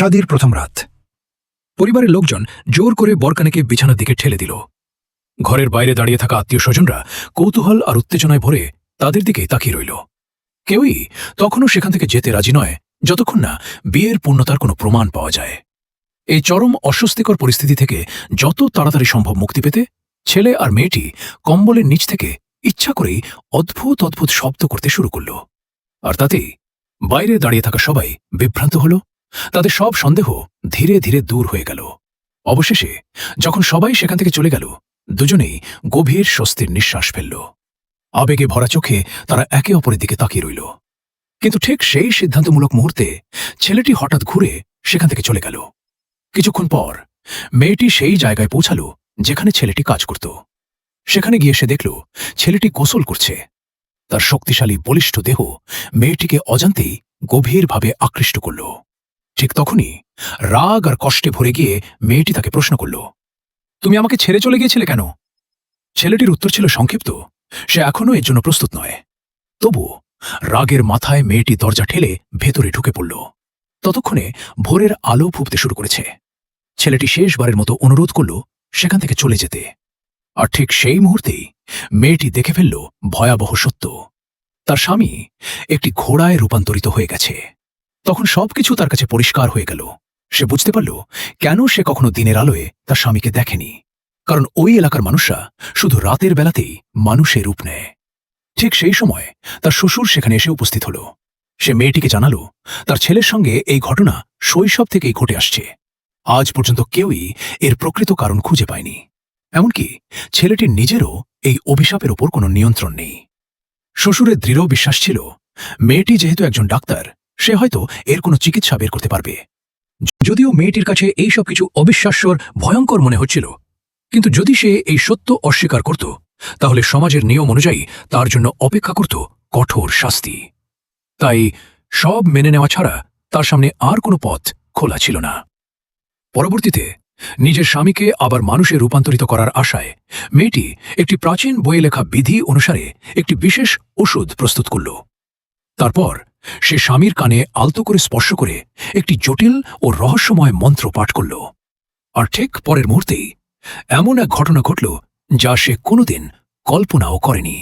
শাদির প্রথম রাত। পরিবারের লোকজন জোর করে বরকনেকে বিছানার দিকে ঠেলে দিল। ঘরের বাইরে দাঁড়িয়ে থাকা আত্মীয় স্বজনরা কৌতূহল আর উত্তেজনায় ভরে তাদের দিকেই তাকিয়ে রইল। কেউই তখনও সেখান থেকে যেতে রাজি নয় যতক্ষণ না বিয়ের পূর্ণতার কোনো প্রমাণ পাওয়া যায়। এই চরম অস্বস্তিকর পরিস্থিতি থেকে যত তাড়াতাড়ি সম্ভব মুক্তি পেতে ছেলে আর মেয়েটি কম্বলের নিচ থেকে ইচ্ছা করেই অদ্ভুত অদ্ভুত শব্দ করতে শুরু করল। আর তাতেই বাইরে দাঁড়িয়ে থাকা সবাই বিভ্রান্ত হল। তাদের সব সন্দেহ ধীরে ধীরে দূর হয়ে গেল। অবশেষে যখন সবাই সেখান থেকে চলে গেল, দুজনেই গভীর স্বস্তির নিঃশ্বাস ফেলল। আবেগে ভরা চোখে তারা একে অপরের দিকে তাকিয়ে রইল। কিন্তু ঠিক সেই সিদ্ধান্তমূলক মুহূর্তে ছেলেটি হঠাৎ ঘুরে সেখান থেকে চলে গেল। কিছুক্ষণ পর মেয়েটি সেই জায়গায় পৌঁছাল যেখানে ছেলেটি কাজ করত। সেখানে গিয়ে সে দেখল ছেলেটি গোসল করছে। তার শক্তিশালী বলিষ্ঠ দেহ মেয়েটিকে অজান্তেই গভীরভাবে আকৃষ্ট করল। ঠিক তখনই রাগ আর কষ্টে ভরে গিয়ে মেয়েটি তাকে প্রশ্ন করল, তুমি আমাকে ছেড়ে চলে গিয়েছিলে কেন? ছেলেটির উত্তর ছিল সংক্ষিপ্ত, সে এখনও এর জন্য প্রস্তুত নয়। তবু রাগের মাথায় মেয়েটি দরজা ঠেলে ভেতরে ঢুকে পড়ল। ততক্ষণে ভোরের আলো ফুটতে শুরু করেছে। ছেলেটি শেষবারের মতো অনুরোধ করল সেখান থেকে চলে যেতে। আর ঠিক সেই মুহূর্তেই মেয়েটি দেখে ফেলল ভয়াবহ সত্য। তার স্বামী একটি ঘোড়ায় রূপান্তরিত হয়ে গেছে। তখন সবকিছু তার কাছে পরিষ্কার হয়ে গেল। সে বুঝতে পারল কেন সে কখনো দিনের আলোয় তার স্বামীকে দেখেনি। কারণ ওই এলাকার মানুষরা শুধু রাতের বেলাতেই মানুষের রূপ নেয়। ঠিক সেই সময় তার শ্বশুর সেখানে এসে উপস্থিত হল। সে মেয়েটিকে জানাল তার ছেলের সঙ্গে এই ঘটনা শৈশব থেকেই ঘটে আসছে। আজ পর্যন্ত কেউই এর প্রকৃত কারণ খুঁজে পায়নি। এমনকি ছেলেটির নিজেরও এই অভিশাপের ওপর কোনো নিয়ন্ত্রণ নেই। শ্বশুরের দৃঢ় বিশ্বাস ছিল মেয়েটি যেহেতু একজন ডাক্তার, সে হয়তো এর কোনো চিকিৎসা বের করতে পারবে। যদিও মেয়েটির কাছে এই সব কিছু অবিশ্বাস্যর ভয়ঙ্কর মনে হচ্ছিল, কিন্তু যদি সে এই সত্য অস্বীকার করত তাহলে সমাজের নিয়ম অনুযায়ী তার জন্য অপেক্ষা করত কঠোর শাস্তি। তাই সব মেনে নেওয়া ছাড়া তার সামনে আর কোনো পথ খোলা ছিল না। পরবর্তীতে নিজের স্বামীকে আবার মানুষে রূপান্তরিত করার আশায় মেয়েটি একটি প্রাচীন বইয়ে লেখা বিধি অনুসারে একটি বিশেষ ওষুধ প্রস্তুত করল। তারপর সে স্বামীর কানে আলতো করে স্পর্শ করে একটি জটিল ও রহস্যময় মন্ত্র পাঠ করল। আর ঠিক পরের মুহূর্তেই এমন এক ঘটনা ঘটল যা সে কোনোদিন কল্পনাও করেনি।